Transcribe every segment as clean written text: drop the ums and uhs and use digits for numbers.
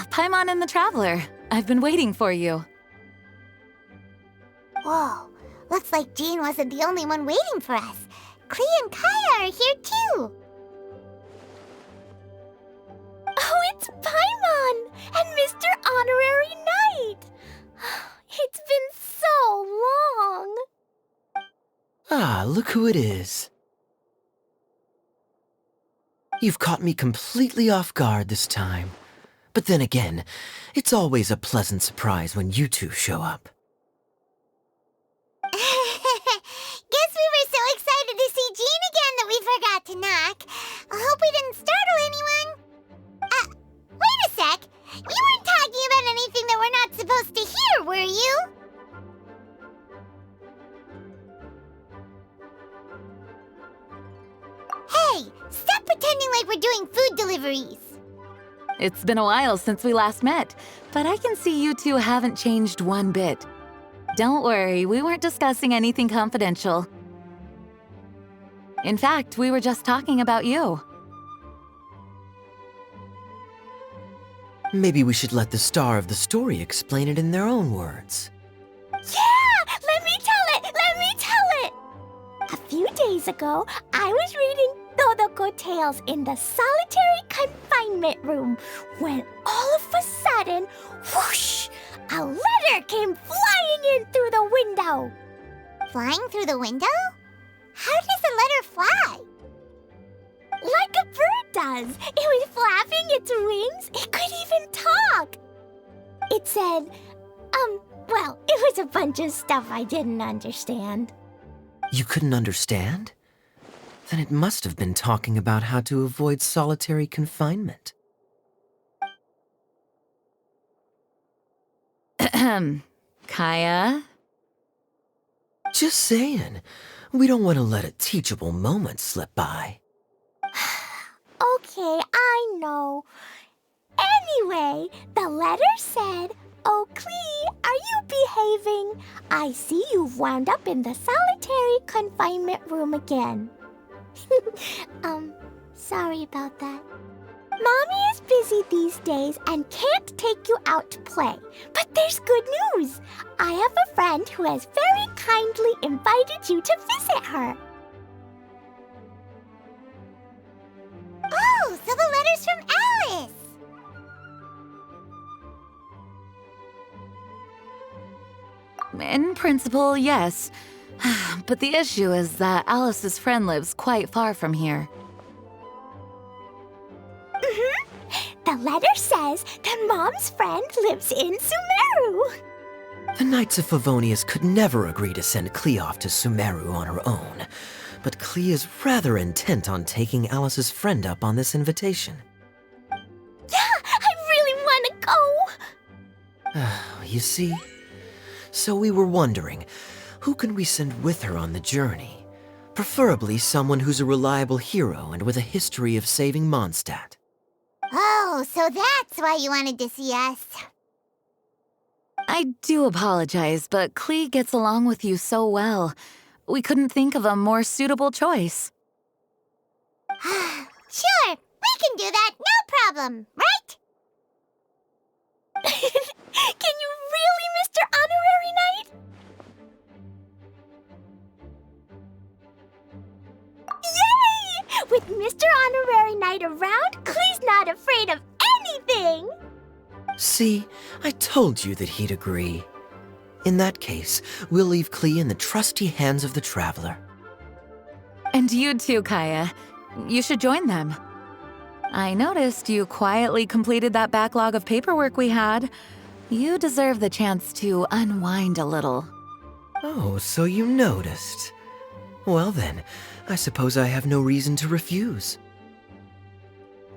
Paimon and the Traveler. I've been waiting for you. Whoa, looks like Jean wasn't the only one waiting for us. Klee and Kaya are here too. Oh, it's Paimon and Mr. Honorary Knight. It's been so long. Ah, look who it is. You've caught me completely off guard this time. But then again, it's always a pleasant surprise when you two show up. Guess we were so excited to see Jean again that we forgot to knock. I hope we didn't startle anyone. Wait a sec. You weren't talking about anything that we're not supposed to hear, were you? Hey, stop pretending like we're doing food deliveries. It's been a while since we last met, but I can see you two haven't changed one bit. Don't worry, we weren't discussing anything confidential. In fact, we were just talking about you. Maybe we should let the star of the story explain it in their own words. Yeah! Let me tell it! Let me tell it! A few days ago, I was reading Todoko Tales in the solitary confinement room when all of a sudden, whoosh! A letter came flying in through the window. Flying through the window? How does a letter fly? Like a bird does. It was flapping its wings. It could even talk. It said, well, it was a bunch of stuff I didn't understand. You couldn't understand? Then it must have been talking about how to avoid solitary confinement. Kaya? Just saying. We don't want to let a teachable moment slip by. Okay, I know. Anyway, the letter said, "Oh, Klee, are you behaving? I see you've wound up in the solitary confinement room again." Sorry about that. Mommy is busy these days and can't take you out to play. But there's good news. I have a friend who has very kindly invited you to visit her. Oh, so the letter's from Alice. In principle, yes. But the issue is that Alice's friend lives quite far from here. The letter says that Mom's friend lives in Sumeru. The Knights of Favonius could never agree to send Klee off to Sumeru on her own. But Klee is rather intent on taking Alice's friend up on this invitation. Yeah, I really want to go. You see? So we were wondering, who can we send with her on the journey? Preferably someone who's a reliable hero and with a history of saving Mondstadt. Oh, so that's why you wanted to see us. I do apologize, but Klee gets along with you so well. We couldn't think of a more suitable choice. Sure, we can do that, no problem, right? Can you really, Mr. Honorary Knight? Yay! With Mr. Honorary Knight around, Klee's not afraid of anything. See, I told you that he'd agree. In that case, we'll leave Klee in the trusty hands of the Traveler. And you too, Kaya. You should join them. I noticed you quietly completed that backlog of paperwork we had. You deserve the chance to unwind a little. Oh, so you noticed. Well then, I suppose I have no reason to refuse.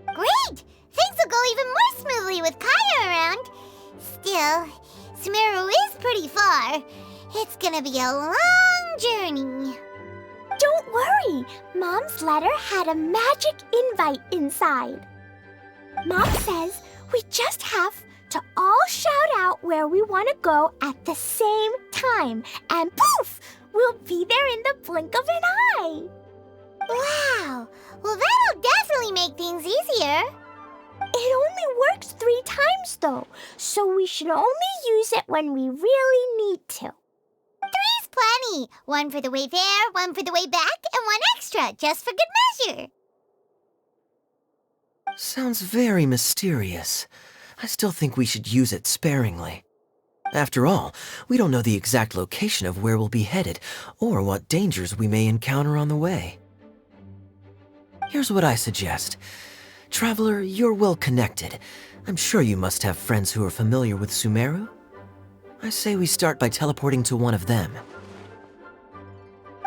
Great! Things will go even more smoothly with Kaya around. Still, Sumeru is pretty far. It's gonna be a long journey. Don't worry, Mom's letter had a magic invite inside. Mom says we just have to all shout out where we want to go at the same time, and poof, we'll be there in the blink of an eye. Wow! Well, that'll definitely make things easier. It only works 3 times, though, so we should only use it when we really need to. 3's plenty. 1 for the way there, 1 for the way back, and 1 extra, just for good measure. Sounds very mysterious. I still think we should use it sparingly. After all, we don't know the exact location of where we'll be headed, or what dangers we may encounter on the way. Here's what I suggest. Traveler, you're well connected. I'm sure you must have friends who are familiar with Sumeru. I say we start by teleporting to one of them.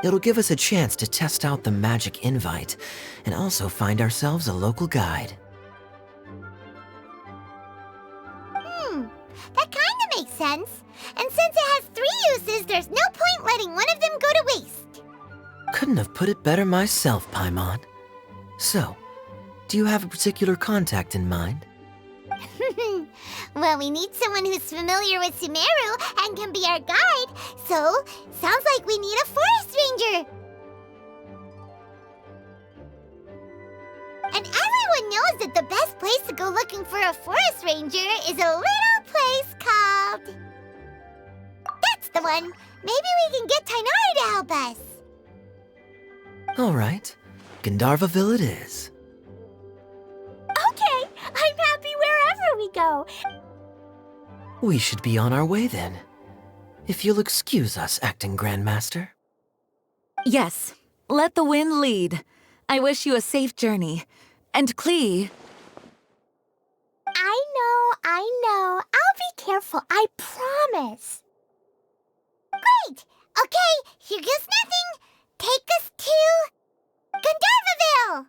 It'll give us a chance to test out the magic invite, and also find ourselves a local guide. That kinda makes sense. And since it has 3 uses, there's no point letting one of them go to waste. Couldn't have put it better myself, Paimon. So, do you have a particular contact in mind? Well, we need someone who's familiar with Sumeru and can be our guide, so sounds like we need a forest ranger. And everyone knows that the best place to go looking for a forest ranger is a little place called... That's the one! Maybe we can get Tainari to help us. All right, Gandharvaville it is. Okay, I'm happy wherever we go. We should be on our way then. If you'll excuse us, acting Grandmaster. Yes, let the wind lead. I wish you a safe journey. And Klee... I know. I'll be careful, I promise. Great! Okay, here goes nothing. Take us to... Gandharvaville!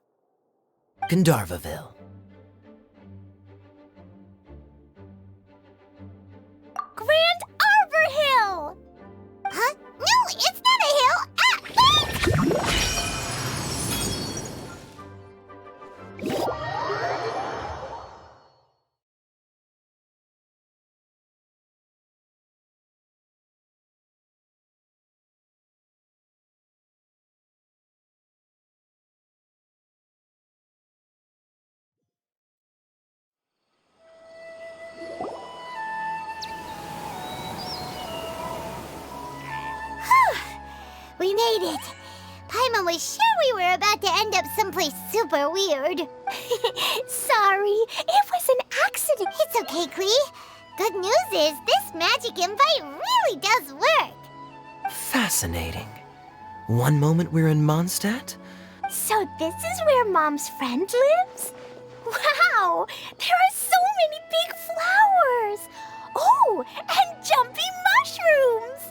Gandharvaville. Grand Arbor Hill! Huh? No, it's not a hill! Ah! We made it! Paimon was sure we were about to end up someplace super weird. Sorry, it was an accident. It's okay, Klee. Good news is this magic invite really does work. Fascinating. One moment we're in Mondstadt, So this is where Mom's friend lives? Wow, there are so many big flowers. Oh, and jumpy mushrooms.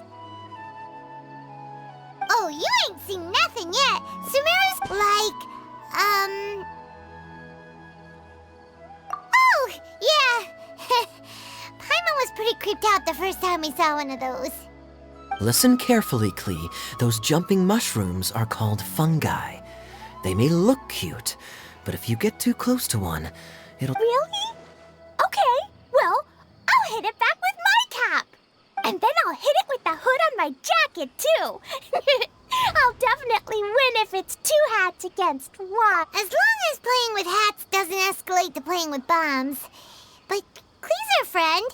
Oh, you ain't seen nothing yet. Sumeru's like, Oh, yeah. Paimon was pretty creeped out the first time we saw one of those. listen carefully, Klee. Those jumping mushrooms are called fungi. They may look cute, but if you get too close to one, it'll... Really? Okay, well, I'll hit it back with my cap. And then I'll hit it with the hood on my jacket, too. I'll definitely win if it's 2 hats against 1. As long as playing with hats doesn't escalate to playing with bombs. But Klee's our friend,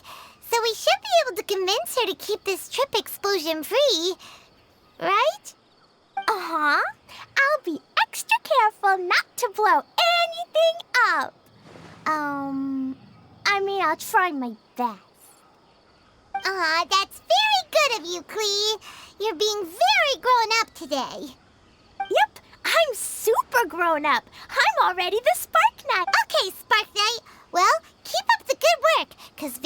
so we should be able to convince her to keep this trip explosion-free. Right? Uh-huh. I'll be extra careful not to blow anything up. I'll try my best. Aw, that's very good of you, Klee. You're being very grown up today. Yep, I'm super grown up. I'm already the Spark Knight. Okay, Spark Knight. Well, keep up the good work, 'cause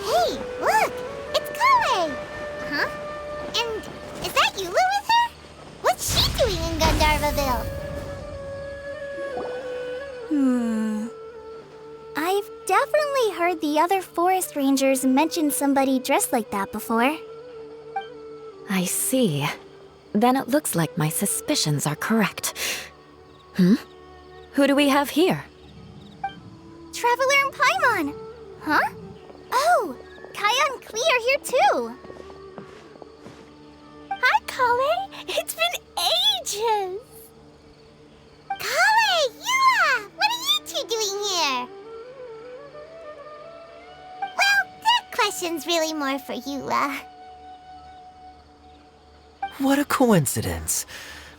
hey, look! It's Kale! Huh? And is that Yula with her? What's she doing in Gandharvaville? actually heard the other forest rangers mention somebody dressed like that before. I see. Then it looks like my suspicions are correct. Who do we have here? Traveler and Paimon! Huh? Oh, Kaya and Klee are here too! Hi, Kale! It's been ages! Kale, Yula! What are you two doing here? Well, that question's really more for Yula. What a coincidence.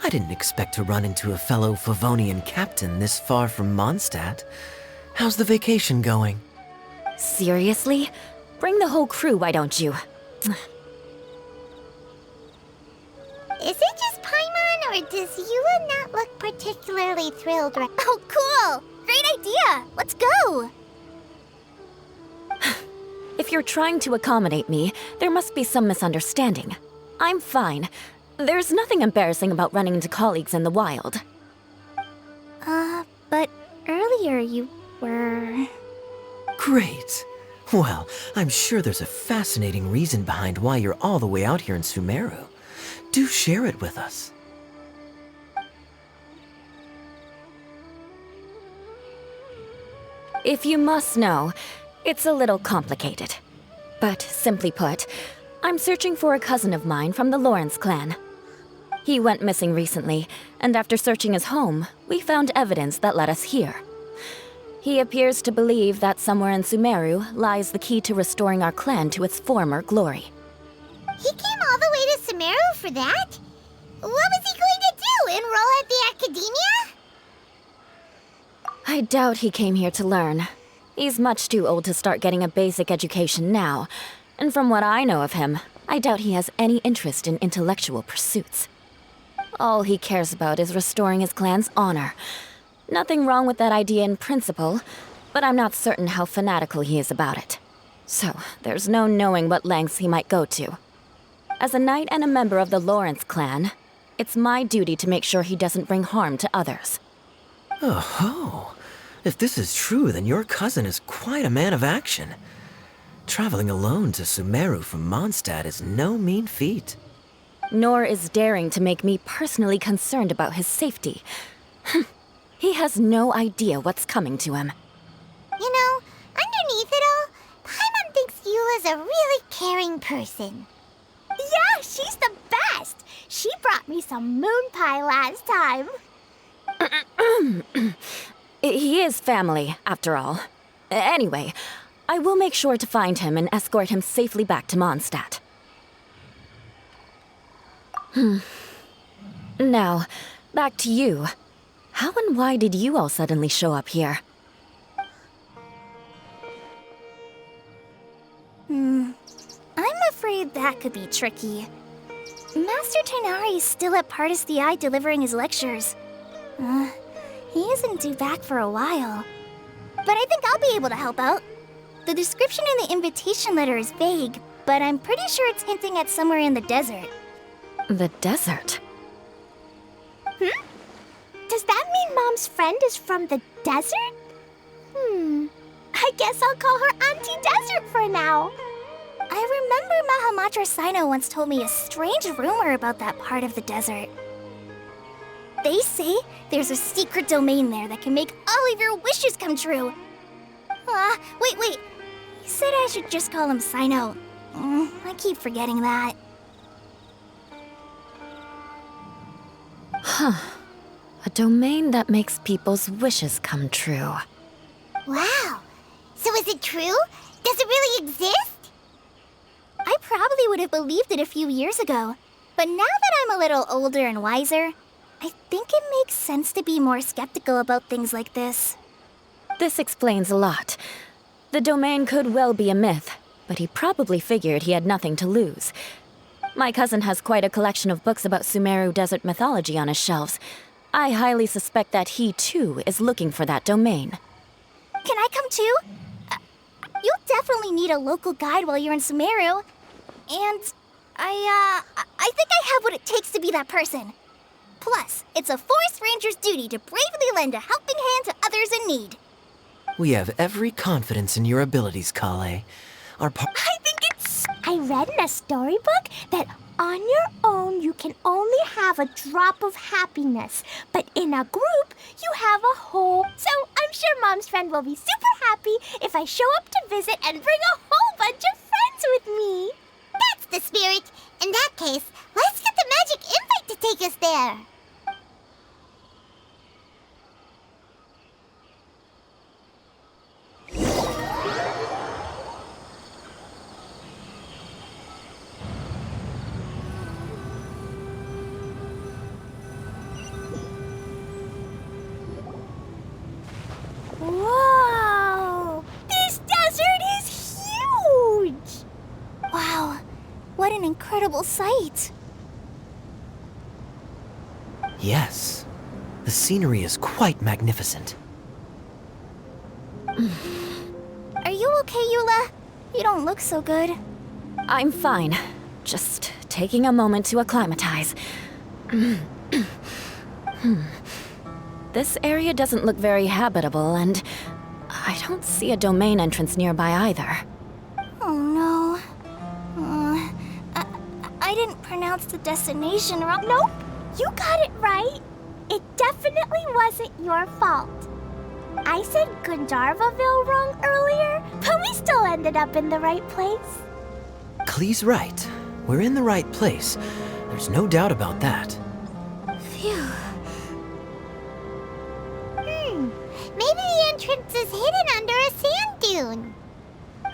I didn't expect to run into a fellow Favonian captain this far from Mondstadt. How's the vacation going? Seriously? Bring the whole crew, why don't you? Is it just Paimon, or does Yula not look particularly thrilled right now? Oh, cool! Great idea! Let's go! If you're trying to accommodate me, there must be some misunderstanding. I'm fine. There's nothing embarrassing about running into colleagues in the wild. But earlier you were... Great. Well, I'm sure there's a fascinating reason behind why you're all the way out here in Sumeru. Do share it with us. If you must know, it's a little complicated. But simply put, I'm searching for a cousin of mine from the Lawrence clan. He went missing recently, and after searching his home, we found evidence that led us here. He appears to believe that somewhere in Sumeru lies the key to restoring our clan to its former glory. He came all the way to Sumeru for that? What was he going to do, enroll at the academia? I doubt he came here to learn. He's much too old to start getting a basic education now, and from what I know of him, I doubt he has any interest in intellectual pursuits. All he cares about is restoring his clan's honor. Nothing wrong with that idea in principle, but I'm not certain how fanatical he is about it. So, there's no knowing what lengths he might go to. As a knight and a member of the Lawrence clan, it's my duty to make sure he doesn't bring harm to others. Oh-ho. If this is true, then your cousin is quite a man of action. Traveling alone to Sumeru from Mondstadt is no mean feat. Nor is daring to make me personally concerned about his safety. He has no idea what's coming to him. You know, underneath it all, Paimon thinks Yula's a really caring person. Yeah, she's the best! She brought me some moon pie last time. He is family, after all. Anyway, I will make sure to find him and escort him safely back to Mondstadt. Now, back to you. How and why did you all suddenly show up here? I'm afraid that could be tricky. Master Tighnari is still at Partis the Eye delivering his lectures. He isn't due back for a while. But I think I'll be able to help out. The description in the invitation letter is vague, but I'm pretty sure it's hinting at somewhere in the desert. The desert? Does that mean Mom's friend is from the desert? I guess I'll call her Auntie Desert for now. I remember Mahamatra Sino once told me a strange rumor about that part of the desert. They say there's a secret domain there that can make all of your wishes come true. Wait. He said I should just call him Sino. I keep forgetting that. A domain that makes people's wishes come true. Wow. So is it true? Does it really exist? I probably would have believed it a few years ago. But now that I'm a little older and wiser, I think it makes sense to be more skeptical about things like this. This explains a lot. The domain could well be a myth, but he probably figured he had nothing to lose. My cousin has quite a collection of books about Sumeru desert mythology on his shelves. I highly suspect that he, too, is looking for that domain. Can I come too? You'll definitely need a local guide while you're in Sumeru. And I think I have what it takes to be that person. Plus, it's a forest ranger's duty to bravely lend a helping hand to others in need. We have every confidence in your abilities, Klee. I think it's... I read in a storybook that on your own you can only have a drop of happiness, but in a group you have a whole. So I'm sure Mom's friend will be super happy if I show up to visit and bring a whole bunch of friends with me. That's the spirit. In that case, let's get the magic invite to take us there. Whoa! This desert is huge! Wow, what an incredible sight. Yes, the scenery is quite magnificent. Are you okay, Eula? You don't look so good. I'm fine. Just taking a moment to acclimatize. This area doesn't look very habitable, and I don't see a domain entrance nearby either. Oh no. I didn't pronounce the destination wrong. Nope, you got it right. It definitely wasn't your fault. I said Gundarvaville wrong earlier, but we still ended up in the right place. Klee's right. We're in the right place. There's no doubt about that. Phew. Maybe the entrance is hidden under a sand dune.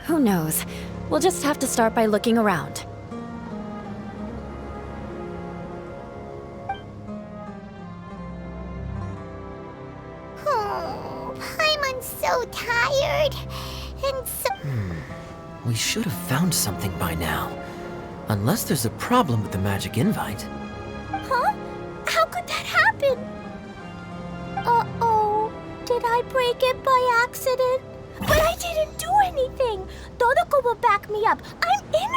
Who knows? We'll just have to start by looking around. Oh, Paimon's so tired. And so... We should have found something by now. Unless there's a problem with the magic invite. Huh? How could that happen? Uh-oh. Did I break it by accident? But I didn't do anything. Todoko will back me up. I'm in...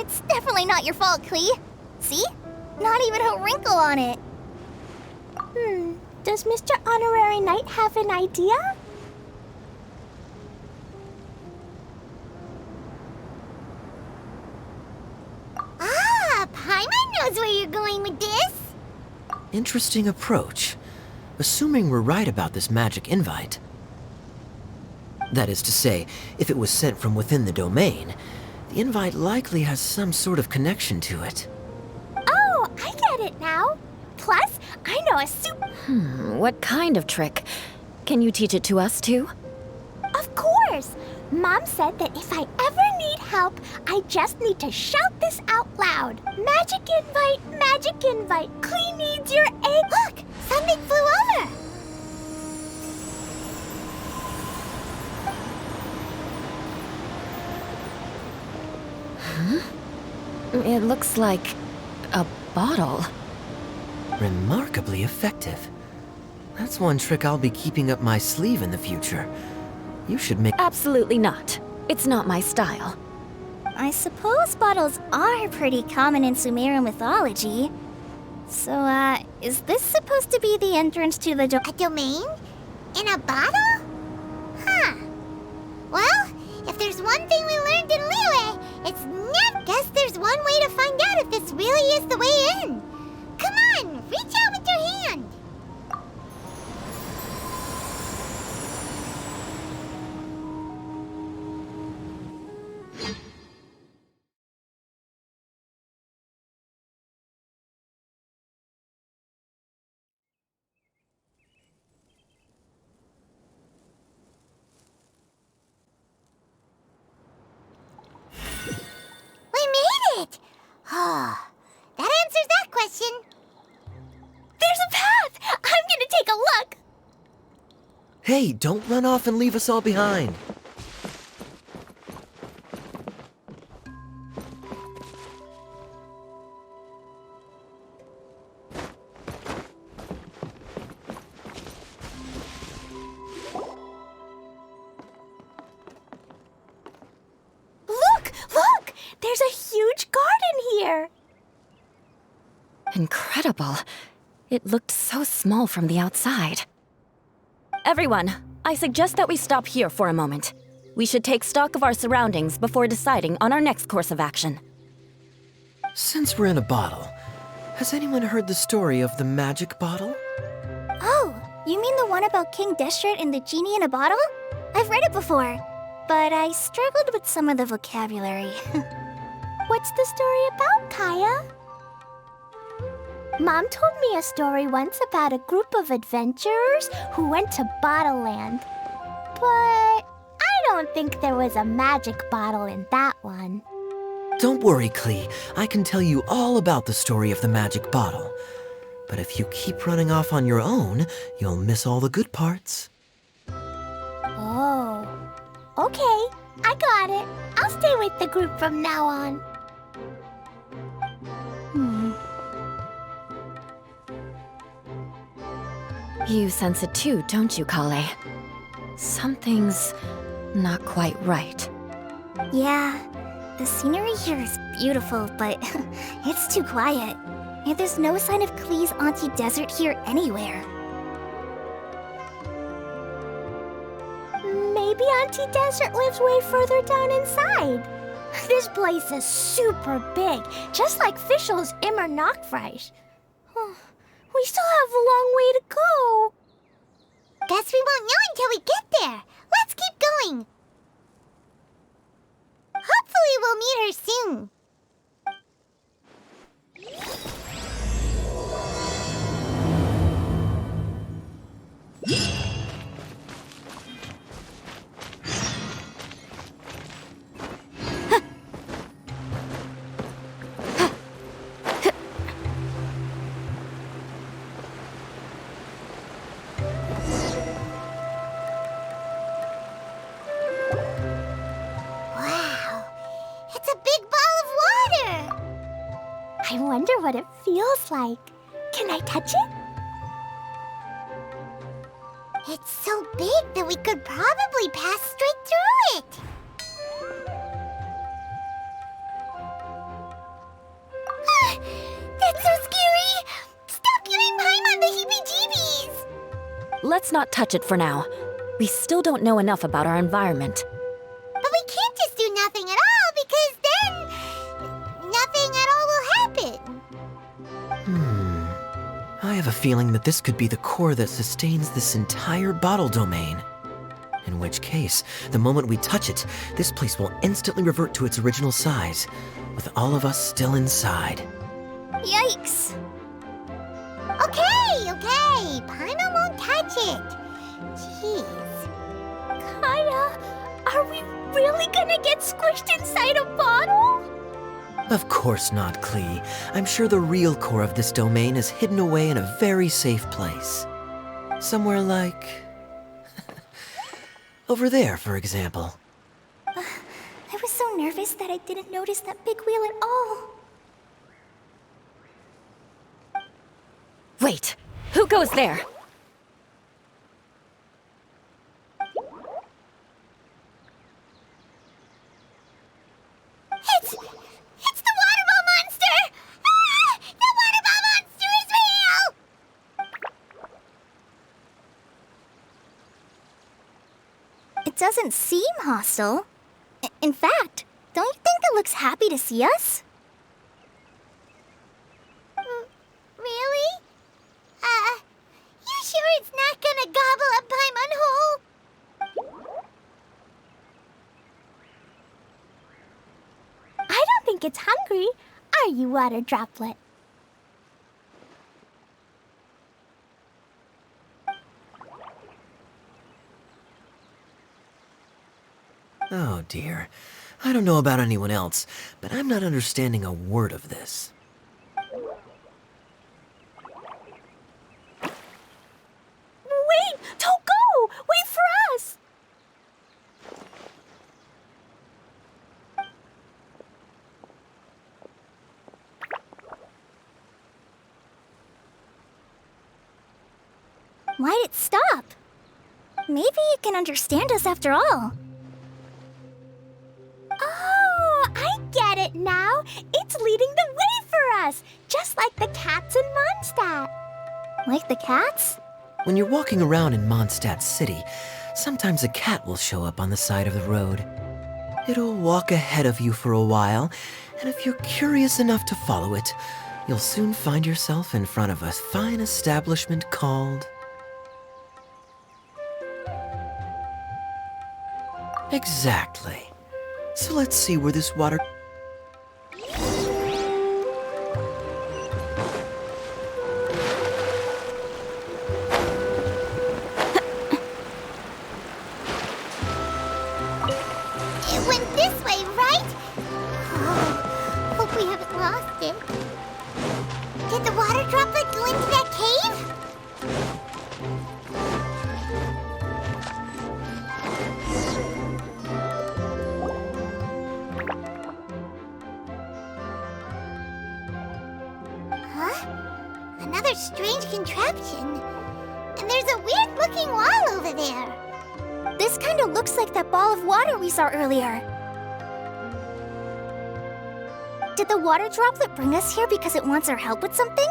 It's definitely not your fault, Klee. See? Not even a wrinkle on it. Does Mr. Honorary Knight have an idea? Paimon knows where you're going with this. Interesting approach. Assuming we're right about this magic invite. That is to say, if it was sent from within the domain, the invite likely has some sort of connection to it. Oh, I get it now. Plus, I know a super... What kind of trick? Can you teach it to us too? Of course! Mom said that if I ever need help, I just need to shout this out loud. Magic invite, Klee needs your aid. Look, something flew over. It looks like a bottle. Remarkably effective. That's one trick I'll be keeping up my sleeve in the future. You should make... Absolutely not. It's not my style. I suppose bottles are pretty common in Sumeru mythology. So, is this supposed to be the entrance to the a domain? In a bottle? Huh. Well, if there's one thing we learned in Liyue, it's never... Guess there's one way to find out if this really is the way in. Come on, reach out with your hand. It! Oh, that answers that question. There's a path! I'm gonna take a look! Hey, don't run off and leave us all behind. Look! There's a huge garden here! Incredible. It looked so small from the outside. Everyone, I suggest that we stop here for a moment. We should take stock of our surroundings before deciding on our next course of action. Since we're in a bottle, has anyone heard the story of the magic bottle? Oh, you mean the one about King Deshret and the genie in a bottle? I've read it before, but I struggled with some of the vocabulary. What's the story about, Kaya? Mom told me a story once about a group of adventurers who went to Bottle Land. But I don't think there was a magic bottle in that one. Don't worry, Klee. I can tell you all about the story of the magic bottle. But if you keep running off on your own, you'll miss all the good parts. Oh, okay. I got it. I'll stay with the group from now on. You sense it too, don't you, Kale? Something's not quite right. Yeah, the scenery here is beautiful, but it's too quiet. And there's no sign of Klee's Auntie Desert here anywhere. Maybe Auntie Desert lives way further down inside. This place is super big, just like Fischl's Immer Nachtreich. We still have a long way to go. Guess we won't know until we get there. Let's keep going. Hopefully we'll meet her soon. I wonder what it feels like. Can I touch it? It's so big that we could probably pass straight through it. That's so scary! Stop giving Paimon the heebie-jeebies! Let's not touch it for now. We still don't know enough about our environment. But we can't just do nothing at all, because then nothing at all will happen. I have a feeling that this could be the core that sustains this entire bottle domain. In which case, the moment we touch it, this place will instantly revert to its original size, with all of us still inside. Yikes! Okay. Paimon won't touch it. Jeez. Kaya, are we really gonna get squished inside a bottle? Of course not, Klee. I'm sure the real core of this domain is hidden away in a very safe place. Somewhere like... over there, for example. I was so nervous that I didn't notice that big wheel at all. Wait, who goes there? It's the water ball monster! Ah! The water ball monster is real! It doesn't seem hostile. In fact, don't you think it looks happy to see us? Really? You sure it's not gonna gobble up Paimon whole? I don't think it's hungry. Are you, Water Droplet? Oh dear. I don't know about anyone else, but I'm not understanding a word of this. Wait! Don't go! Wait for us! Why'd it stop? Maybe it can understand us after all. Oh, I get it now. It's leading the way for us, just like the cats in Mondstadt. Like the cats? When you're walking around in Mondstadt City, Sometimes a cat will show up on the side of the road. It'll walk ahead of you for a while, and if you're curious enough to follow it, you'll soon find yourself in front of a fine establishment called... Exactly. So let's see where this water... It went this way, right? Oh, hope we haven't lost it. Did the water droplet go into that cave? Huh? Another strange contraption. And there's a weird-looking wall over there. This kind of looks like that ball of water we saw earlier. Did the water droplet bring us here because it wants our help with something?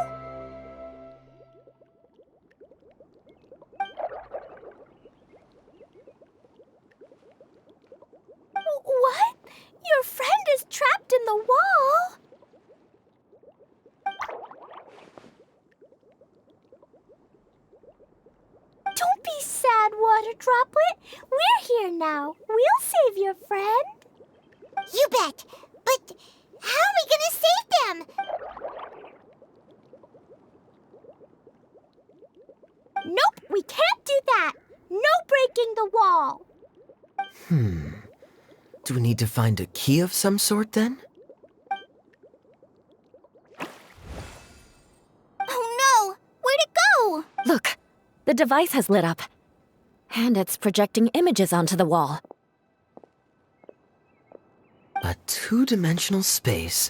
What? Your friend is trapped in the wall? Don't be sad, water droplet. We're here now. We'll save your friend. You bet. But how are we gonna save them? Nope, we can't do that. No breaking the wall. Do we need to find a key of some sort then? Oh no! Where'd it go? Look, the device has lit up. And it's projecting images onto the wall. A two-dimensional space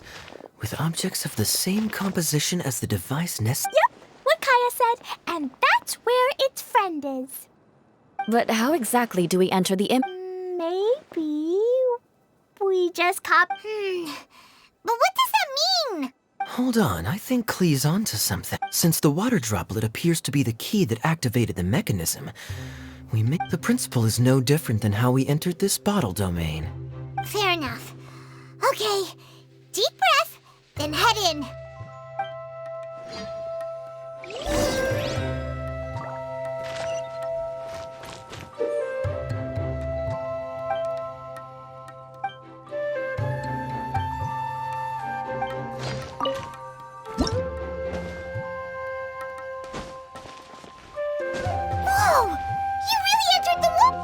with objects of the same composition as the device nest... Yep, what Kaya said. And that's where its friend is. But how exactly do we enter the Maybe we just But what does that mean? Hold on, I think Klee's onto something. Since the water droplet appears to be the key that activated the mechanism, the principle is no different than how we entered this bottle domain. Fair enough. Okay, deep breath, then head in. Whoa! You really entered the wall!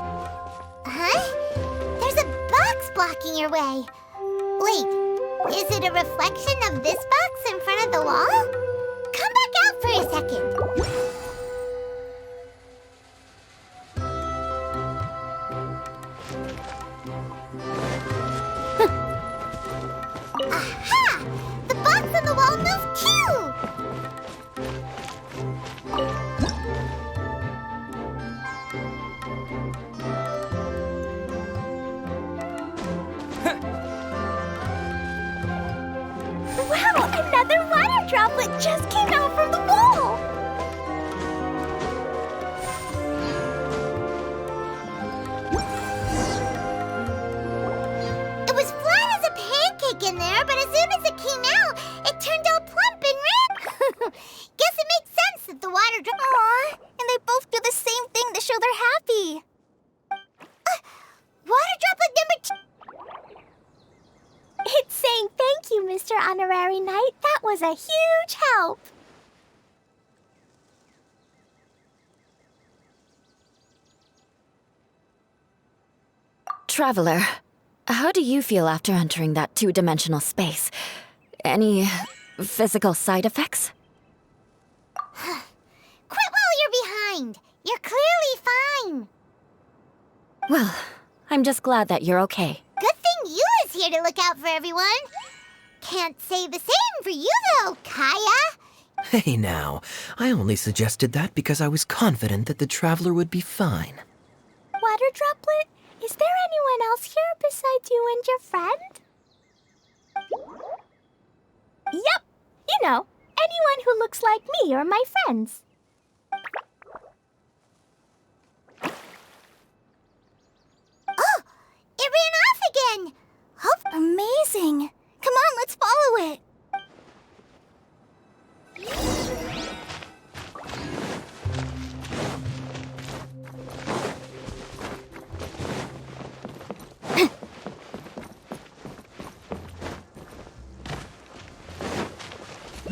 Huh? There's a box blocking your way. Wait, is it a reflection of this box in front of the wall? Come back out for a second. Aha! The box on the wall moved too! Wow, another water droplet just came out from the wall. It was flat as a pancake in there, but as soon as it came out, it turned all plump and red. Guess it makes sense that the water Aw, and they both do the same thing to show they're happy. water droplet number 2. It's saying thank you, Mr. Honorary Knight. That was a huge help. Traveler, how do you feel after entering that two-dimensional space? Any physical side effects? Quit while you're behind. You're clearly fine. Well, I'm just glad that you're okay. Good thing you is here to look out for everyone. Can't say the same for you, though, Kaya. Hey now, I only suggested that because I was confident that the traveler would be fine. Water droplet, is there anyone else here besides you and your friend? Yep, you know, anyone who looks like me or my friends. It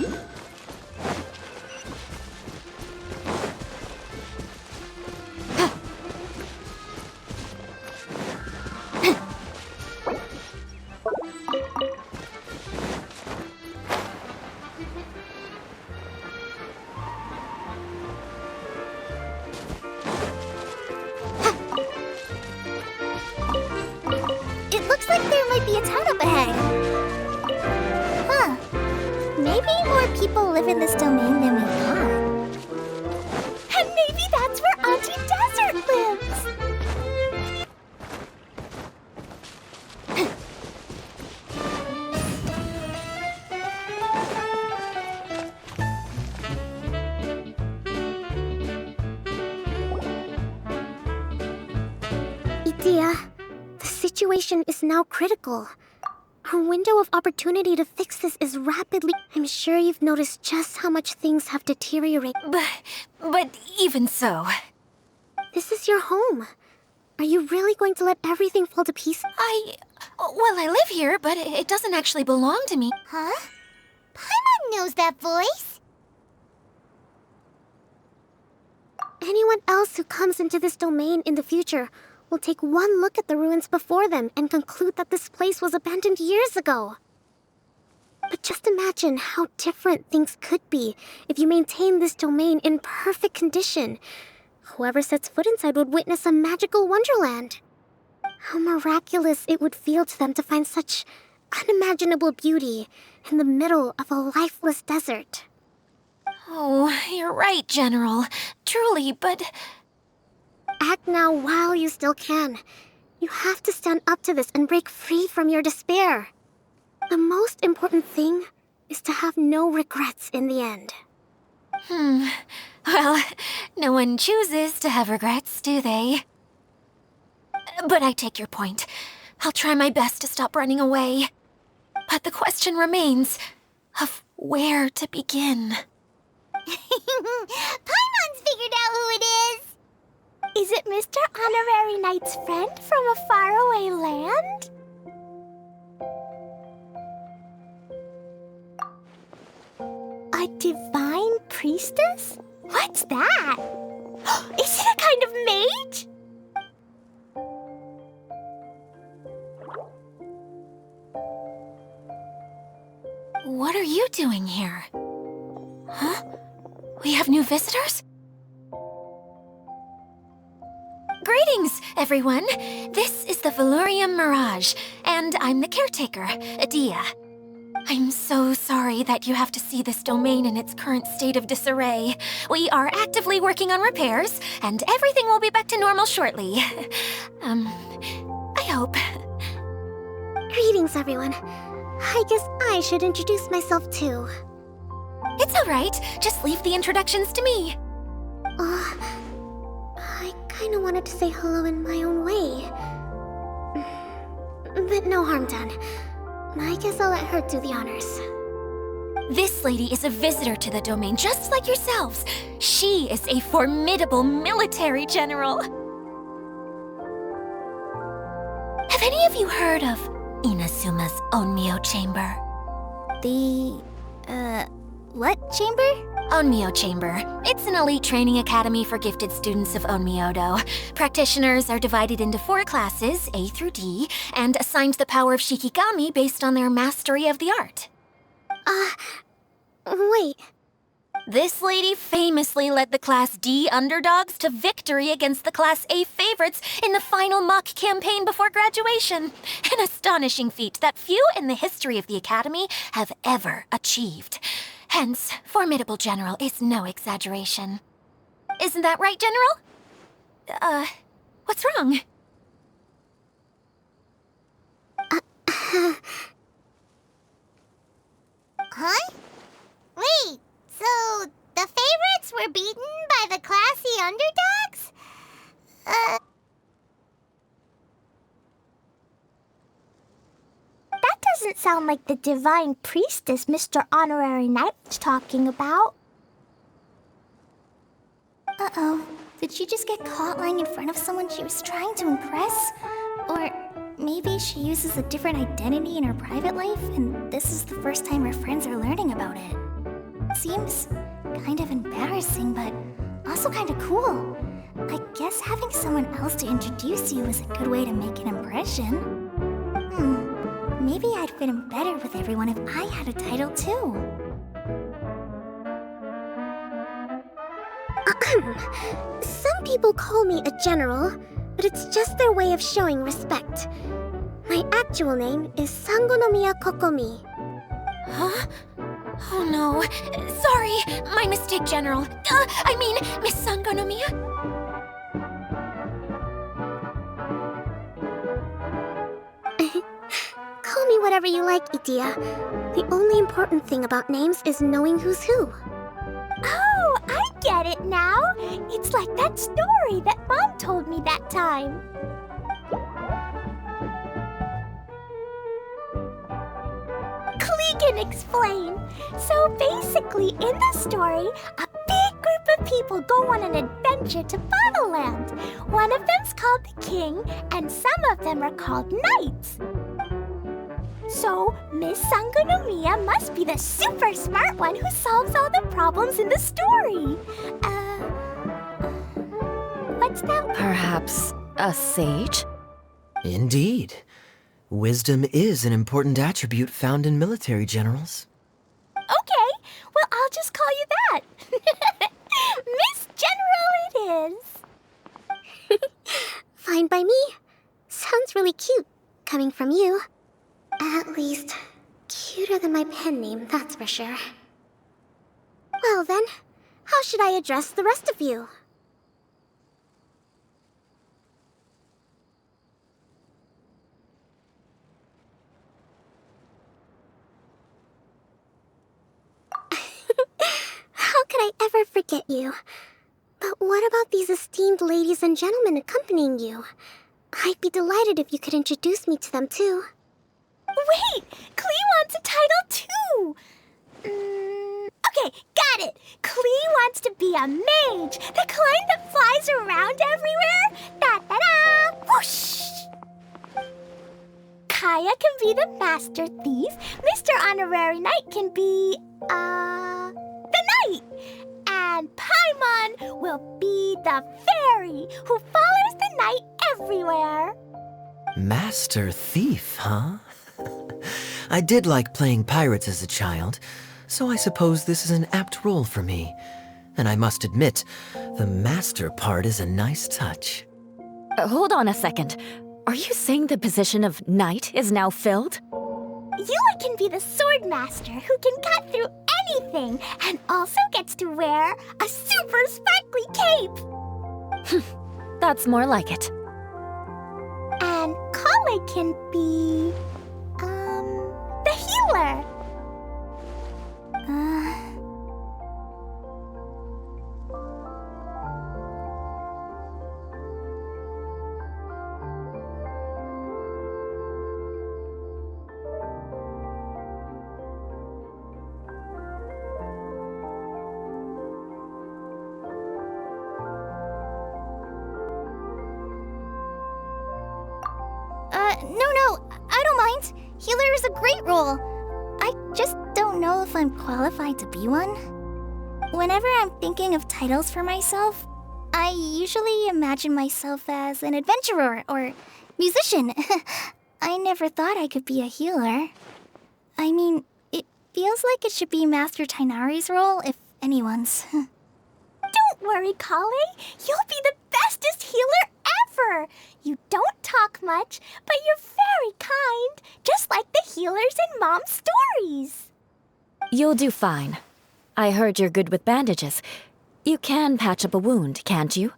looks like there might be a town up ahead. Huh. Maybe more people live in this domain than we thought. And maybe that's where Auntie Desert lives. Idea. The situation is now critical. Our window of opportunity to fix this is rapidly... I'm sure you've noticed just how much things have deteriorated. But even so, This is your home. Are you really going to let everything fall to pieces? well, I live here, but it doesn't actually belong to me. Huh? Paimon knows that voice. Anyone else who comes into this domain in the future will take one look at the ruins before them and conclude that this place was abandoned years ago. But just imagine how different things could be if you maintain this domain in perfect condition. Whoever sets foot inside would witness a magical wonderland. How miraculous it would feel to them to find such unimaginable beauty in the middle of a lifeless desert. Oh, you're right, General. Truly, but... Act now while you still can. You have to stand up to this and break free from your despair. The most important thing is to have no regrets in the end. Well, no one chooses to have regrets, do they? But I take your point. I'll try my best to stop running away. But the question remains of where to begin. Paimon's figured out who it is. Is it Mr. Honorary Knight's friend from a faraway land? A divine priestess? What's that? Is it a kind of mage? What are you doing here? Huh? We have new visitors? Greetings, everyone. This is the Valurium Mirage, and I'm the caretaker, Adia. I'm so sorry that you have to see this domain in its current state of disarray. We are actively working on repairs, and everything will be back to normal shortly. I hope. Greetings, everyone. I guess I should introduce myself too. It's all right. Just leave the introductions to me. I kinda wanted to say hello in my own way. But no harm done. I guess I'll let her do the honors. This lady is a visitor to the domain, just like yourselves. She is a formidable military general. Have any of you heard of Inazuma's Onmyo Chamber? What chamber? Onmyo Chamber. It's an elite training academy for gifted students of Onmyodo. Practitioners are divided into 4 classes, A through D, and assigned the power of Shikigami based on their mastery of the art. Wait. This lady famously led the Class D underdogs to victory against the Class A favorites in the final mock campaign before graduation. An astonishing feat that few in the history of the Academy have ever achieved. Hence, formidable general is no exaggeration. Isn't that right, General? What's wrong? Huh? Wait, so the favorites were beaten by the classy underdogs? That doesn't sound like the divine priestess Mr. Honorary Knight was talking about. Uh-oh. Did she just get caught lying in front of someone she was trying to impress? Or maybe she uses a different identity in her private life, and this is the first time her friends are learning about it. seems kind of embarrassing, but also kind of cool. I guess having someone else to introduce you is a good way to make an impression. Maybe I'd fit in better with everyone if I had a title too. Some people call me a general, but it's just their way of showing respect. My actual name is Sangonomiya Kokomi. Huh? Oh no. Sorry, my mistake, General. I mean, Miss Sangonomiya. Call me whatever you like, Itia. The only important thing about names is knowing who's who. Oh, I get it now. It's like that story that Mom told me that time. Klee can explain. So basically, in the story, a big group of people go on an adventure to Bottleland. One of them's called the King, and some of them are called Knights. So, Miss Sangonomiya must be the super smart one who solves all the problems in the story. What's that? Perhaps a sage? Indeed. Wisdom is an important attribute found in military generals. Okay, well, I'll just call you that. Miss General it is. Fine by me. Sounds really cute, coming from you. At least, cuter than my pen name, that's for sure. Well then, how should I address the rest of you? How could I ever forget you? But what about these esteemed ladies and gentlemen accompanying you? I'd be delighted if you could introduce me to them too. Wait, Klee wants a title too. Okay, got it. Klee wants to be a mage, the kind that flies around everywhere. Da-da-da! Whoosh! Kaya can be the master thief. Mr. Honorary Knight can be, the knight. And Paimon will be the fairy who follows the knight everywhere. Master Thief, huh? I did like playing pirates as a child, so I suppose this is an apt role for me. And I must admit, the master part is a nice touch. Hold on a second. Are you saying the position of knight is now filled? Yula can be the sword master who can cut through anything and also gets to wear a super sparkly cape. That's more like it. And Kale can be, the healer. No, I don't mind. Healer is a great role. I just don't know if I'm qualified to be one. Whenever I'm thinking of titles for myself, I usually imagine myself as an adventurer or musician. I never thought I could be a healer. I mean, it feels like it should be Master Tainari's role, if anyone's. Don't worry, Kale. You'll be the bestest healer ever. You don't talk much, but you're very kind, just like the healers in Mom's stories. You'll do fine. I heard you're good with bandages. You can patch up a wound, can't you?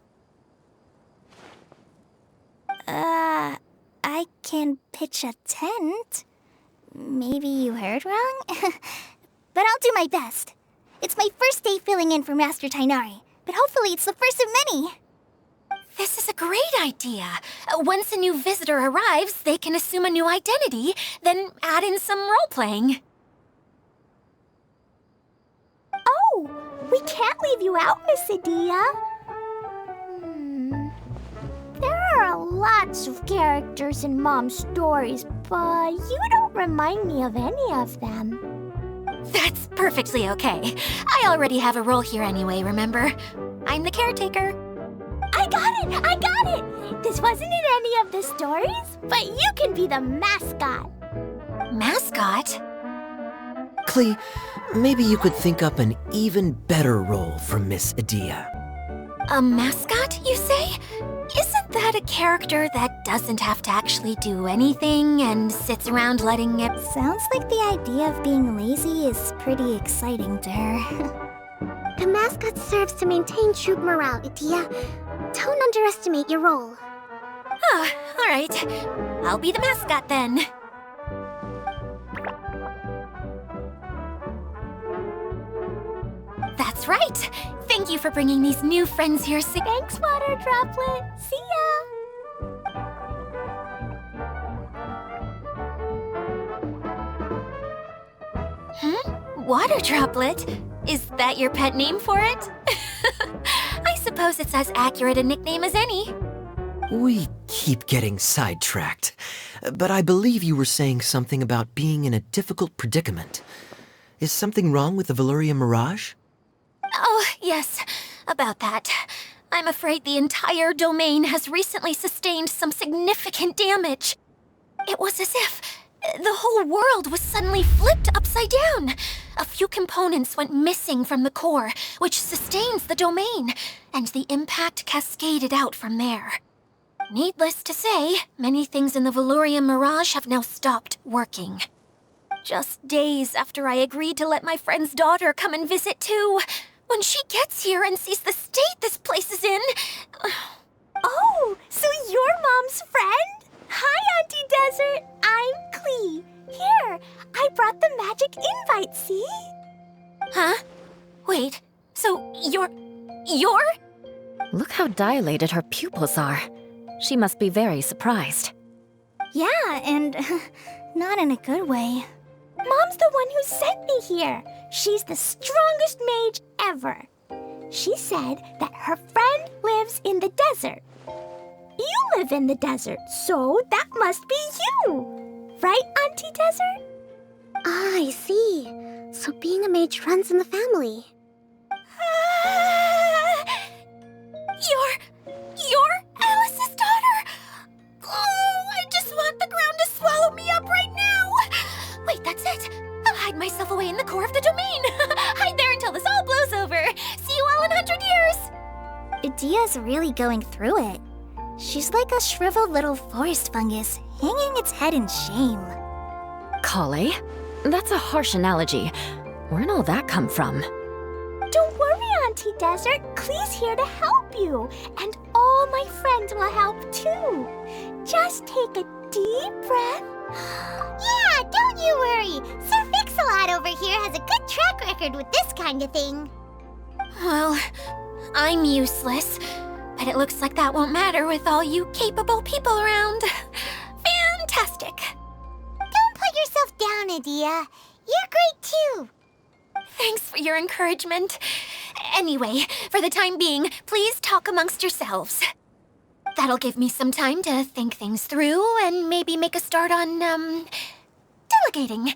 I can pitch a tent. Maybe you heard wrong? But I'll do my best. It's my first day filling in for Master Tainari, but hopefully it's the first of many. This is a great idea. Once a new visitor arrives, they can assume a new identity, then add in some role-playing. Oh, we can't leave you out, Miss Adia. There are lots of characters in Mom's stories, but you don't remind me of any of them. That's perfectly okay. I already have a role here anyway, remember? I'm the caretaker. I got it! I got it! This wasn't in any of the stories, but you can be the mascot. Mascot? Klee, maybe you could think up an even better role for Miss Adia. A mascot, you say? Isn't that a character that doesn't have to actually do anything and sits around letting it... Sounds like the idea of being lazy is pretty exciting to her. The mascot serves to maintain troop morale, Adia. Don't underestimate your role. Ah, all right. I'll be the mascot then. That's right. Thank you for bringing these new friends here. Thanks, Water Droplet. See ya! Water Droplet? Is that your pet name for it? I suppose it's as accurate a nickname as any. We keep getting sidetracked, but I believe you were saying something about being in a difficult predicament. Is something wrong with the Veluria Mirage? Oh, yes, about that. I'm afraid the entire domain has recently sustained some significant damage. It was as if the whole world was suddenly flipped upside down. A few components went missing from the core, which sustains the domain, and the impact cascaded out from there. Needless to say, many things in the Veluria Mirage have now stopped working. Just days after I agreed to let my friend's daughter come and visit too. When she gets here and sees the state this place is in... Oh, so you're Mom's friend? Hi, Auntie Desert. I'm Klee. Here, I brought the magic invite, see? Huh? Wait, so you're... Look how dilated her pupils are. She must be very surprised. Yeah, and not in a good way. Mom's the one who sent me here. She's the strongest mage ever. She said that her friend lives in the desert. You live in the desert, so that must be you. Right, Auntie Desert? Ah, I see. So being a mage runs in the family. You're Alice's daughter? Oh, I just want the ground to swallow me up right now. Wait, that's it. I'll hide myself away in the core of the domain. Hide there until this all blows over. See you all in 100 years. Adia's really going through it. She's like a shriveled little forest fungus, hanging its head in shame. Kale? That's a harsh analogy. Where'd all that come from? Don't worry, Auntie Desert. Klee's here to help you. And all my friends will help too. Just take a deep breath. Yeah, don't you worry. Sir Fix-a-Lot over here has a good track record with this kind of thing. Well, I'm useless. But it looks like that won't matter with all you capable people around. Fantastic. Don't put yourself down, Adia. You're great too. Thanks for your encouragement. Anyway, for the time being, please talk amongst yourselves. That'll give me some time to think things through and maybe make a start on, delegating.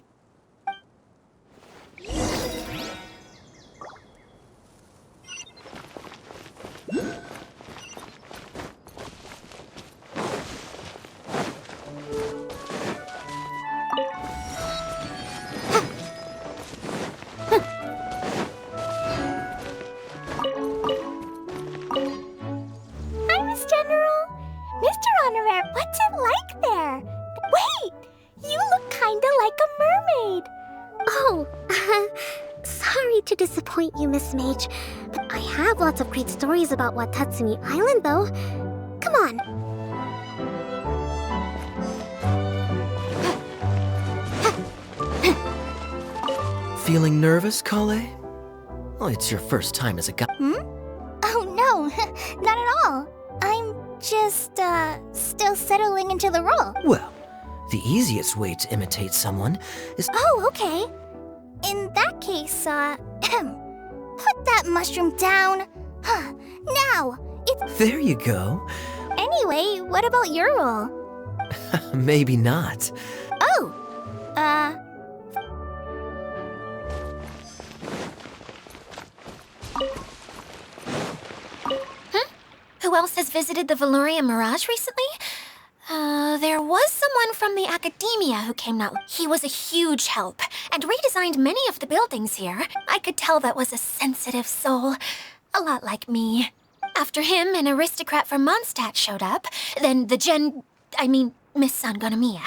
Hi, Miss General. Mr. Honorary, what's it like there? Wait, you look kinda like a mermaid. Oh, sorry to disappoint you, Miss Mage. But I have lots of great stories about Watatsumi Island, though. Come on. Feeling nervous, Kale? Well, it's your first time as a guy. Oh, no, not at all. I'm just, still settling into the role. Well, the easiest way to imitate someone is... Oh, okay. In that case, put that mushroom down. Now, it's... There you go. Anyway, what about your role? Maybe not. Oh, Who else has visited the Valoria Mirage recently? There was someone from the academia who came not. He was a huge help and redesigned many of the buildings here. I could tell that was a sensitive soul, a lot like me. After him, an aristocrat from Mondstadt showed up, then Miss Sangonomiya.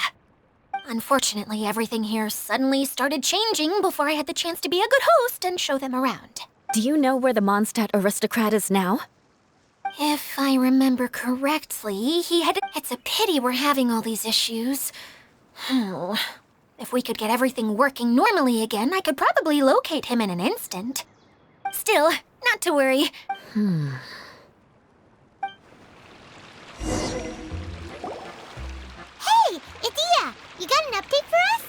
Unfortunately, everything here suddenly started changing before I had the chance to be a good host and show them around. Do you know where the Mondstadt aristocrat is now? If I remember correctly, he had... It's a pity we're having all these issues. If we could get everything working normally again, I could probably locate him in an instant. Still, not to worry. Hey, Idia, you got an update for us?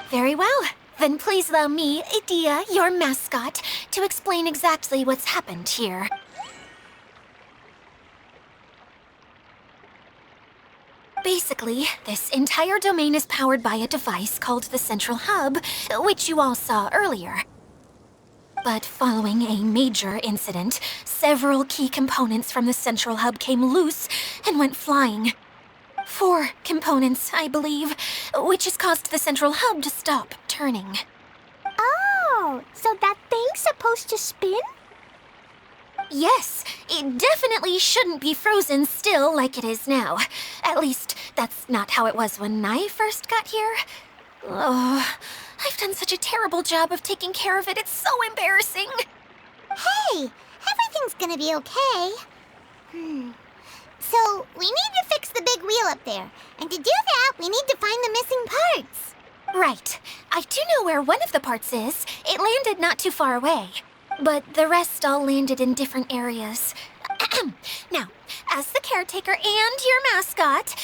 Very well. Then please allow me, Idia, your mascot, to explain exactly what's happened here. Basically, this entire domain is powered by a device called the Central Hub, which you all saw earlier. But following a major incident, several key components from the Central Hub came loose and went flying. 4 components, I believe, which has caused the Central Hub to stop turning. Oh, so that thing's supposed to spin? Yes, it definitely shouldn't be frozen still like it is now. At least, that's not how it was when I first got here. Oh, I've done such a terrible job of taking care of it, it's so embarrassing. Hey, everything's gonna be okay. So, we need to fix the big wheel up there. And to do that, we need to find the missing parts. Right. I do know where one of the parts is. It landed not too far away. But the rest all landed in different areas. Now, as the caretaker and your mascot,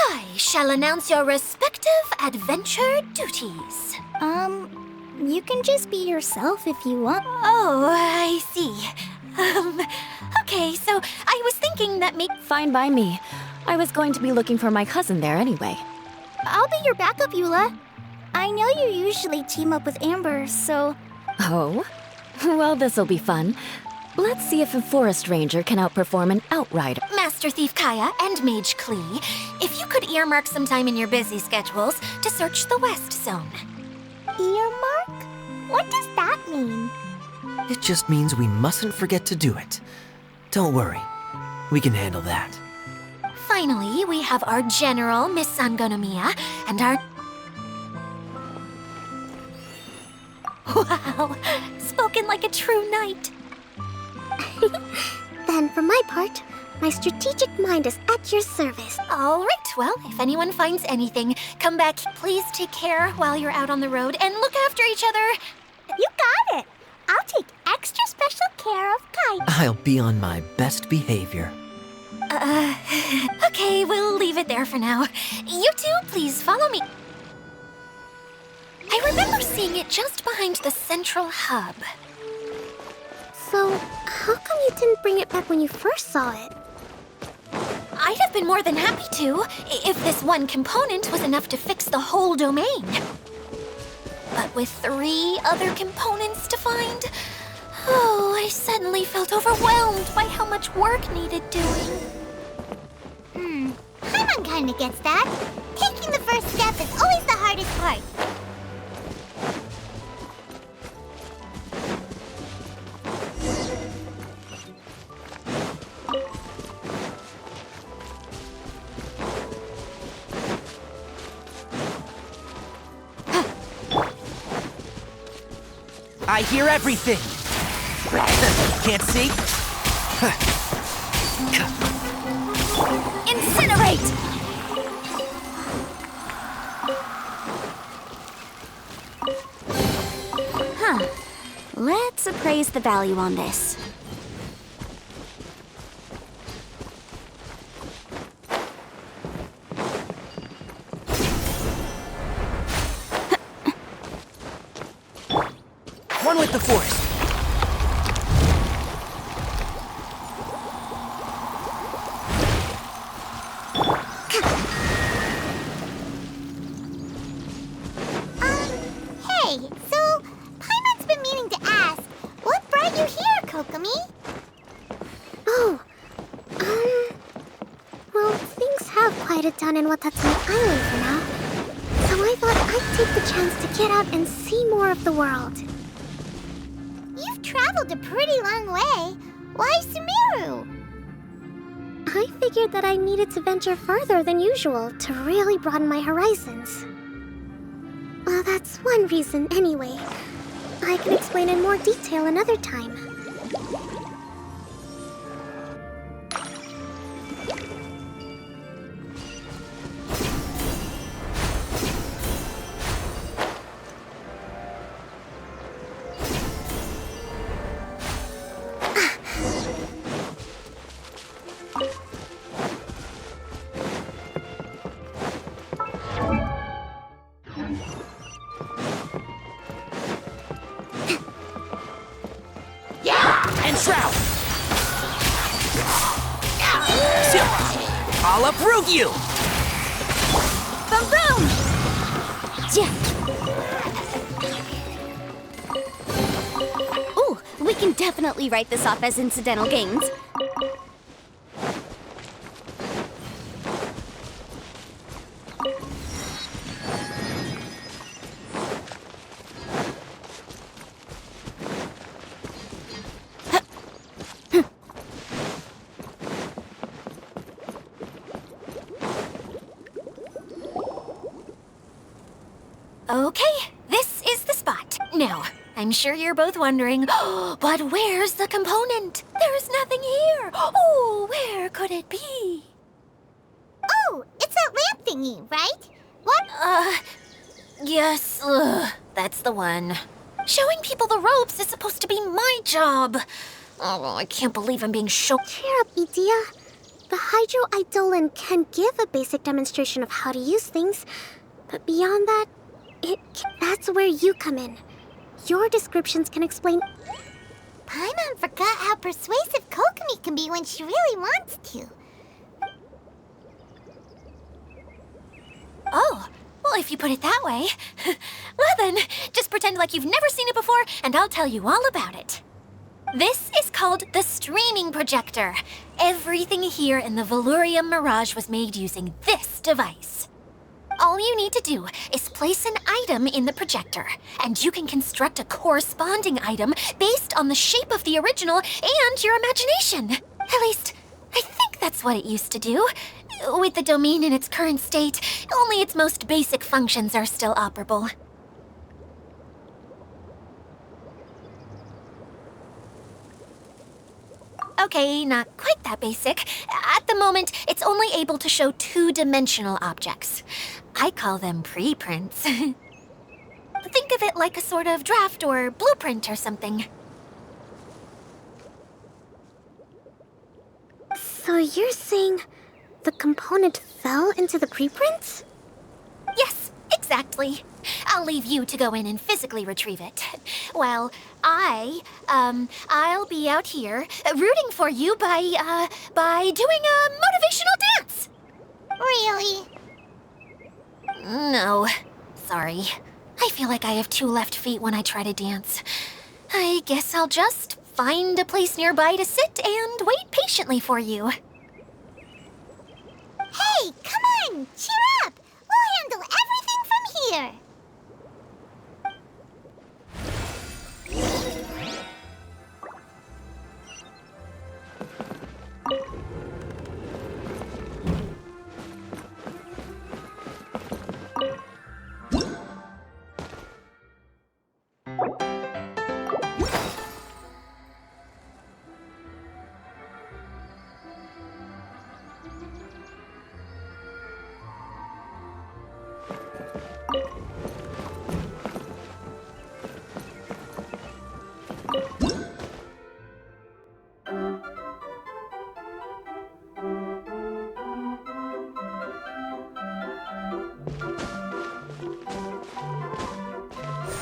I shall announce your respective adventure duties. You can just be yourself if you want. Oh, I see. Okay, so I was thinking that Fine by me. I was going to be looking for my cousin there anyway. I'll be your backup, Eula. I know you usually team up with Amber, so... Oh? Well, this'll be fun. Let's see if a forest ranger can outperform an outrider. Master Thief Kaya and Mage Klee, if you could earmark some time in your busy schedules to search the West Zone. Earmark? What does that mean? It just means we mustn't forget to do it. Don't worry. We can handle that. Finally, we have our general, Miss Sangonomiya, and our... Wow, spoken like a true knight. Then for my part, my strategic mind is at your service. All right, well, if anyone finds anything, come back. Please take care while you're out on the road and look after each other. You got it! I'll take extra special care of Kite. I'll be on my best behavior. Okay, we'll leave it there for now. You two, please follow me. I remember seeing it just behind the Central Hub. So, how come you didn't bring it back when you first saw it? I'd have been more than happy to, if this one component was enough to fix the whole domain. But with 3 other components to find, I suddenly felt overwhelmed by how much work needed doing. Paimon kinda gets that. Taking the first step is always the hardest part. I hear everything. Can't see? Incinerate! Let's appraise the value on this. One with the force. Hey, so Paimon's been meaning to ask, what brought you here, Kokomi? Oh, quiet it down in Watatsumi Island for now. So I thought I'd take the chance to get out and see more of the world. You've traveled a pretty long way. Why Sumeru? I figured that I needed to venture further than usual to really broaden my horizons. Well, that's one reason anyway. I can explain in more detail another time. Shroud! I'll uproot you! Boom boom! Yeah. Ooh, we can definitely write this off as incidental gains. Okay, this is the spot. Now, I'm sure you're both wondering, but where's the component? There's nothing here. Oh, where could it be? Oh, it's that lamp thingy, right? What? Yes, that's the one. Showing people the ropes is supposed to be my job. Oh, I can't believe I'm being shown. Cheer up, Idia. The Hydro Eidolon can give a basic demonstration of how to use things, but beyond that, that's where you come in. Your descriptions can explain. Paimon forgot how persuasive Kokomi can be when she really wants to. Oh, well, if you put it that way. Well then, just pretend like you've never seen it before, and I'll tell you all about it. This is called the streaming projector. Everything here in the Valurium Mirage was made using this device. All you need to do is place an item in the projector, and you can construct a corresponding item based on the shape of the original and your imagination. At least, I think that's what it used to do. With the domain in its current state, only its most basic functions are still operable. Okay, not quite that basic. At the moment, it's only able to show two-dimensional objects. I call them preprints. Think of it like a sort of draft or blueprint or something. So you're saying the component fell into the preprints? Yes, exactly. I'll leave you to go in and physically retrieve it. Well, I'll be out here rooting for you by doing a motivational dance. Really? No, sorry. I feel like I have two left feet when I try to dance. I guess I'll just find a place nearby to sit and wait patiently for you. Hey, come on! Cheer up! We'll handle everything from here!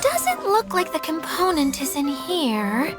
Doesn't look like the component is in here.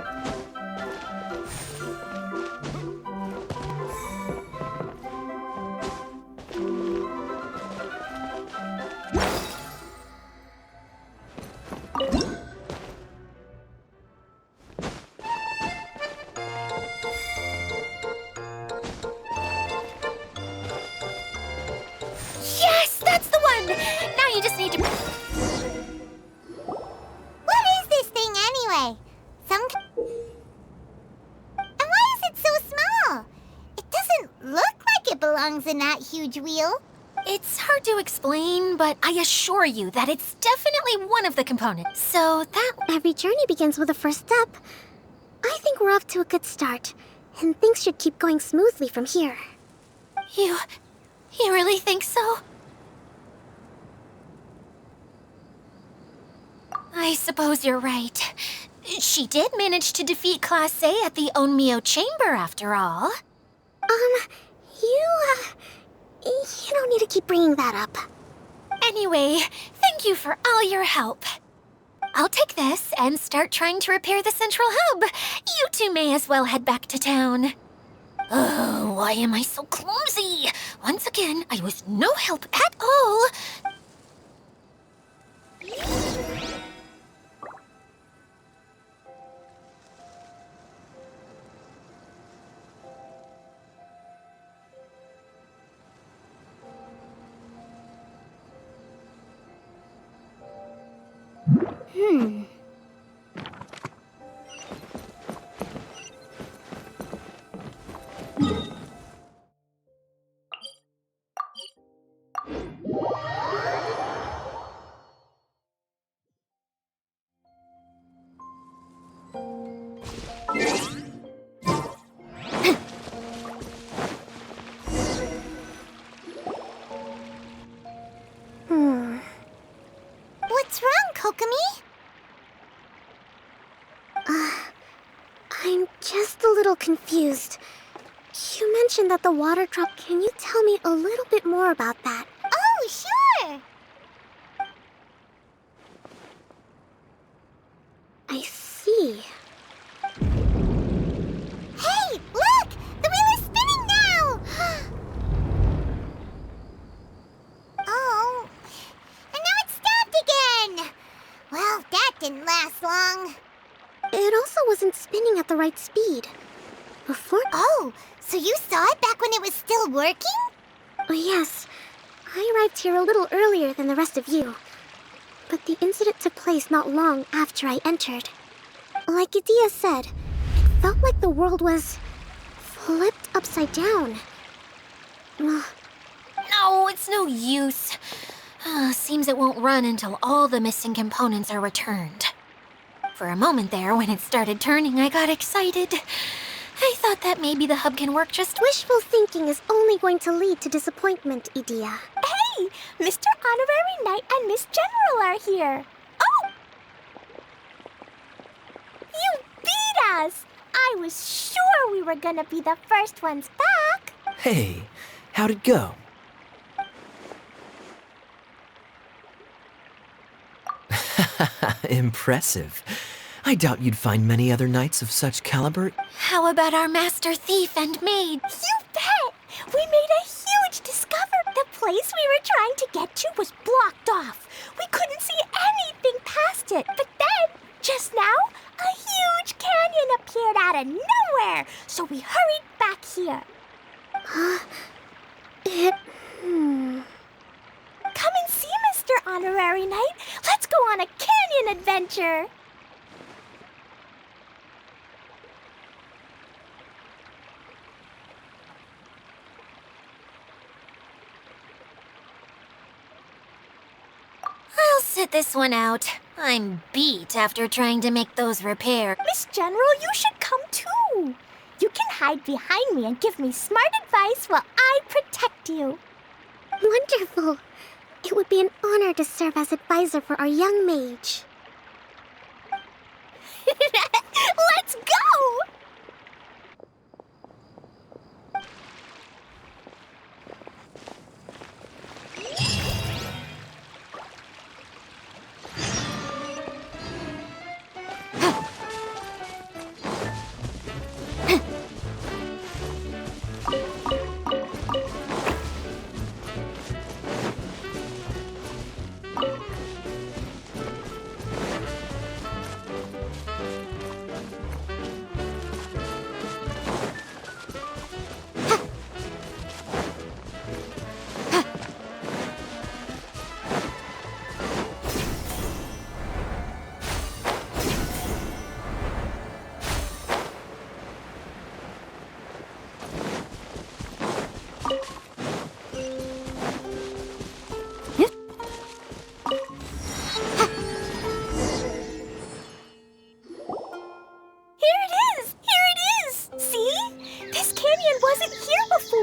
belongs in that huge wheel? It's hard to explain, but I assure you that it's definitely one of the components. So that... Every journey begins with a first step. I think we're off to a good start, and things should keep going smoothly from here. You really think so? I suppose you're right. She did manage to defeat Class A at the Onmyo Chamber, after all. You don't need to keep bringing that up. Anyway, thank you for all your help. I'll take this and start trying to repair the central hub. You two may as well head back to town. Oh, why am I so clumsy? Once again, I was no help at all. What's wrong, Kokomi? I'm just a little confused. You mentioned that the water drop. Can you tell me a little bit more about that? Oh, sure! I see. Hey, look! The wheel is spinning now! Oh, and now it's stopped again! Well, that didn't last long. It also wasn't spinning at the right speed. Before... Oh, so you saw it back when it was still working? Oh, yes. I arrived here a little earlier than the rest of you. But the incident took place not long after I entered. Like Idia said, it felt like the world was flipped upside down. No, it's no use. Seems it won't run until all the missing components are returned. For a moment there, when it started turning, I got excited. I thought that maybe the hub can work just Wishful thinking is only going to lead to disappointment, Idia. Hey, Mr. Honorary Knight and Miss General are here. Oh! You beat us! I was sure we were gonna be the first ones back. Hey, how'd it go? Impressive. I doubt you'd find many other knights of such caliber. How about our master thief and maid? You bet! We made a huge discovery. The place we were trying to get to was blocked off. We couldn't see anything past it. But then, just now, a huge canyon appeared out of nowhere. So we hurried back here. Come and see, Mr. Honorary Knight. Let's go on a canyon adventure. I'll sit this one out. I'm beat after trying to make those repairs. Miss General, you should come too. You can hide behind me and give me smart advice while I protect you. Wonderful. It would be an honor to serve as advisor for our young mage. Let's go!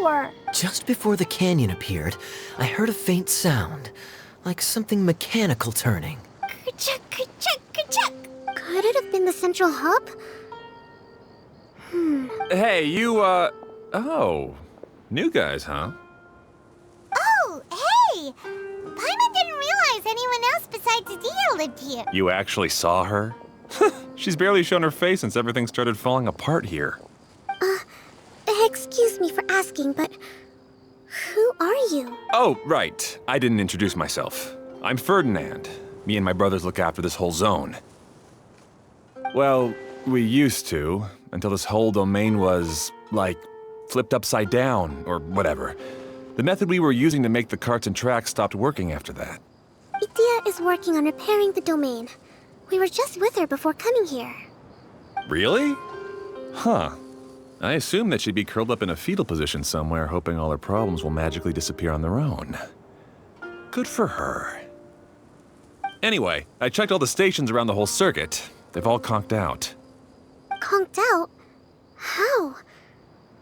sure. Just before the canyon appeared, I heard a faint sound, like something mechanical turning. Ka-chuck, ka-chuck, ka-chuck. Could it have been the central hub? Hey, you, oh. New guys, huh? Oh, hey! Paimon didn't realize anyone else besides Dia lived here. You actually saw her? She's barely shown her face since everything started falling apart here. Excuse me for asking, but who are you? Oh, right. I didn't introduce myself. I'm Ferdinand. Me and my brothers look after this whole zone. Well, we used to, until this whole domain was, like, flipped upside down, or whatever. The method we were using to make the carts and tracks stopped working after that. Idia is working on repairing the domain. We were just with her before coming here. Really? Huh. I assume that she'd be curled up in a fetal position somewhere, hoping all her problems will magically disappear on their own. Good for her. Anyway, I checked all the stations around the whole circuit. They've all conked out. Conked out? How?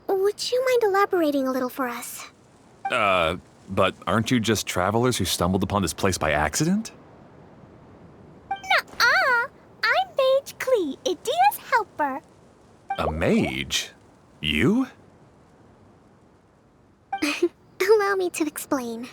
Would you mind elaborating a little for us? But aren't you just travelers who stumbled upon this place by accident? Nuh-uh. I'm Mage Klee, Idia's helper. A mage? You? Allow me to explain.